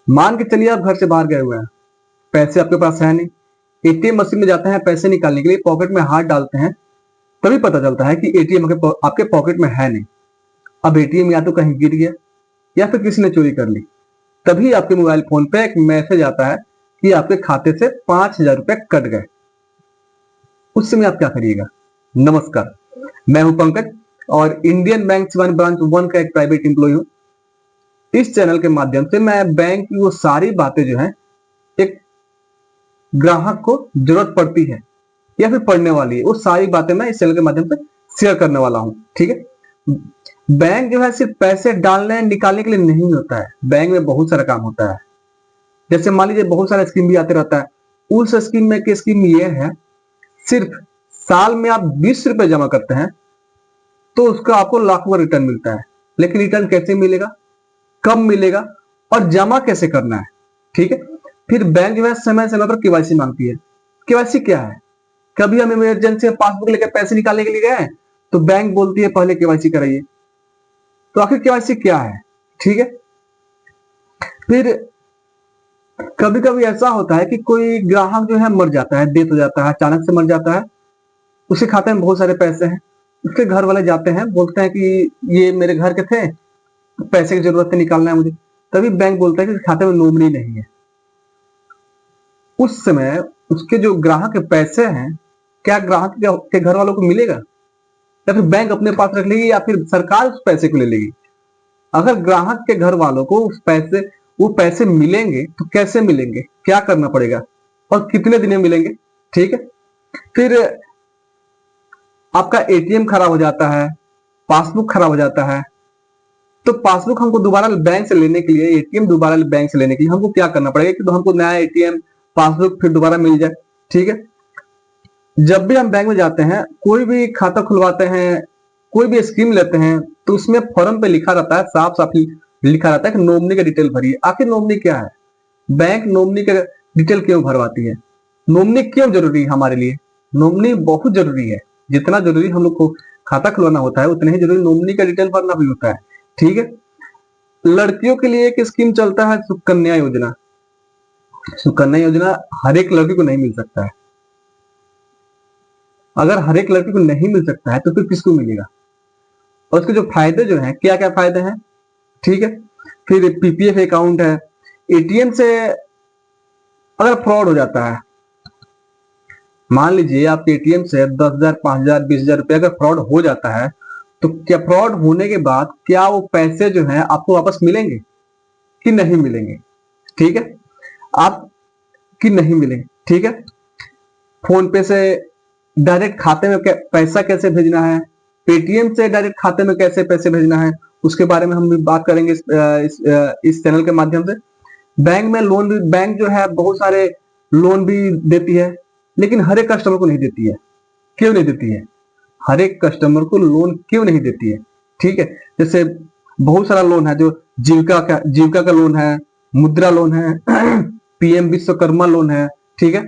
मान के चलिए आप घर से बाहर गए हुए हैं, पैसे आपके पास है नहीं, एटीएम मशीन में जाते हैं पैसे निकालने के लिए, पॉकेट में हाथ डालते हैं, तभी पता चलता है कि एटीएम आपके पॉकेट में है नहीं। अब एटीएम या तो कहीं गिर गया या फिर किसी ने चोरी कर ली। तभी आपके मोबाइल फोन पे एक मैसेज आता है कि आपके खाते से 5,000 रुपए कट गए। उस समय आप क्या करिएगा? नमस्कार, मैं हूं पंकज और इंडियन बैंक 7 ब्रांच 1 का एक प्राइवेट एम्प्लॉय हूं। इस चैनल के माध्यम से मैं बैंक की वो सारी बातें जो है एक ग्राहक को जरूरत पड़ती है या फिर पढ़ने वाली है, वो सारी बातें मैं इस चैनल के माध्यम से शेयर करने वाला हूं। ठीक है। बैंक जो है सिर्फ पैसे डालने निकालने के लिए नहीं होता है, बैंक में बहुत सारा काम होता है। जैसे मान लीजिए बहुत सारा स्कीम भी आते रहता है। उस स्कीम में की स्कीम ये है, सिर्फ साल में आप 20 रुपए जमा करते हैं तो उसका आपको लाखों का रिटर्न मिलता है। लेकिन रिटर्न कैसे मिलेगा, कब मिलेगा और जमा कैसे करना है? ठीक है। फिर बैंक जो है समय समय पर केवाईसी मांगती है। केवाईसी क्या है? कभी हम इमरजेंसी में पासबुक लेकर पैसे निकालने के लिए गए तो बैंक बोलती है पहले केवाईसी कराइए। तो आखिर केवाईसी क्या है? ठीक है। फिर कभी कभी ऐसा होता है कि कोई ग्राहक जो है मर जाता है, डेथ हो जाता है, अचानक से मर जाता है, उसके खाते में बहुत सारे पैसे हैं, उसके घर वाले जाते हैं बोलते हैं कि ये मेरे घर के थे, पैसे की जरूरत है, निकालना है मुझे। तभी बैंक बोलता है कि खाते में नॉमिनी नहीं है। उस समय उसके जो ग्राहक के पैसे हैं, क्या ग्राहक के घर वालों को मिलेगा या फिर बैंक अपने पास रख लेगी या फिर सरकार उस पैसे को ले लेगी? अगर ग्राहक के घर वालों को वो पैसे मिलेंगे तो कैसे मिलेंगे, क्या करना पड़ेगा और कितने दिन में मिलेंगे? ठीक है। फिर आपका एटीएम खराब हो जाता है, पासबुक खराब हो जाता है, तो पासबुक हमको दोबारा बैंक से लेने के लिए, एटीएम दोबारा बैंक से लेने के लिए हमको क्या करना पड़ेगा कि तो हमको नया एटीएम पासबुक फिर दोबारा मिल जाए। ठीक है। जब भी हम बैंक में जाते हैं, कोई भी खाता खुलवाते हैं, कोई भी स्कीम लेते हैं, तो उसमें फॉर्म पे लिखा रहता है, साफ साफ लिखा रहता है कि नॉमिनी का डिटेल भरिए। आखिर नॉमिनी क्या है? बैंक नॉमिनी का डिटेल क्यों भरवाती है? नॉमिनी क्यों जरूरी है हमारे लिए? नॉमिनी बहुत जरूरी है। जितना जरूरी हम लोग को खाता खुलवाना होता है, उतना ही जरूरी नॉमिनी का डिटेल भरना भी होता है। ठीक है। लड़कियों के लिए एक स्कीम चलता है, सुकन्या योजना। सुकन्या योजना हर एक लड़की को नहीं मिल सकता है। अगर हर एक लड़की को नहीं मिल सकता है तो फिर किसको मिलेगा? और उसके जो फायदे जो हैं, क्या क्या फायदे हैं? ठीक है। फिर पीपीएफ अकाउंट है। एटीएम से अगर फ्रॉड हो जाता है, मान लीजिए आपके एटीएम से 10,000, 5,000, 20,000 रुपए अगर फ्रॉड हो जाता है, तो क्या फ्रॉड होने के बाद क्या वो पैसे जो है आपको वापस मिलेंगे कि नहीं मिलेंगे? ठीक है। आप कि नहीं मिलेंगे। ठीक है। फोन पे से डायरेक्ट खाते में पैसा कैसे भेजना है, पेटीएम से डायरेक्ट खाते में कैसे पैसे भेजना है, उसके बारे में हम भी बात करेंगे इस चैनल के माध्यम से। बैंक में लोन भी, बैंक जो है बहुत सारे लोन भी देती है, लेकिन हर एक कस्टमर को नहीं देती है। क्यों नहीं देती है? हर एक कस्टमर को लोन क्यों नहीं देती है? ठीक है। जैसे बहुत सारा लोन है, जो जीविका का लोन है, मुद्रा लोन है, पीएम विश्वकर्मा लोन है। ठीक है।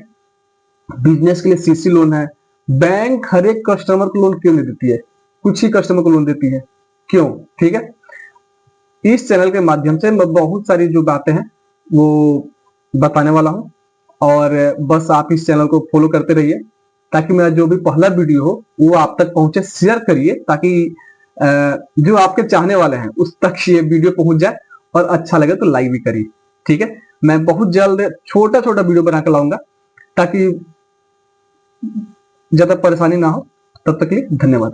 बिजनेस के लिए सीसी लोन है। बैंक हर एक कस्टमर को लोन क्यों नहीं देती है? कुछ ही कस्टमर को लोन देती है। क्यों? ठीक है। इस चैनल के माध्यम से मैं बहुत सारी जो बातें हैं वो बताने वाला हूं, और बस आप इस चैनल को फॉलो करते रहिए ताकि मेरा जो भी पहला वीडियो हो वो आप तक पहुंचे। शेयर करिए ताकि जो आपके चाहने वाले हैं उस तक ये वीडियो पहुंच जाए, और अच्छा लगे तो लाइक भी करिए। ठीक है। मैं बहुत जल्द छोटा छोटा वीडियो बना कर लाऊंगा ताकि ज्यादा परेशानी ना हो। तब तक के लिए धन्यवाद।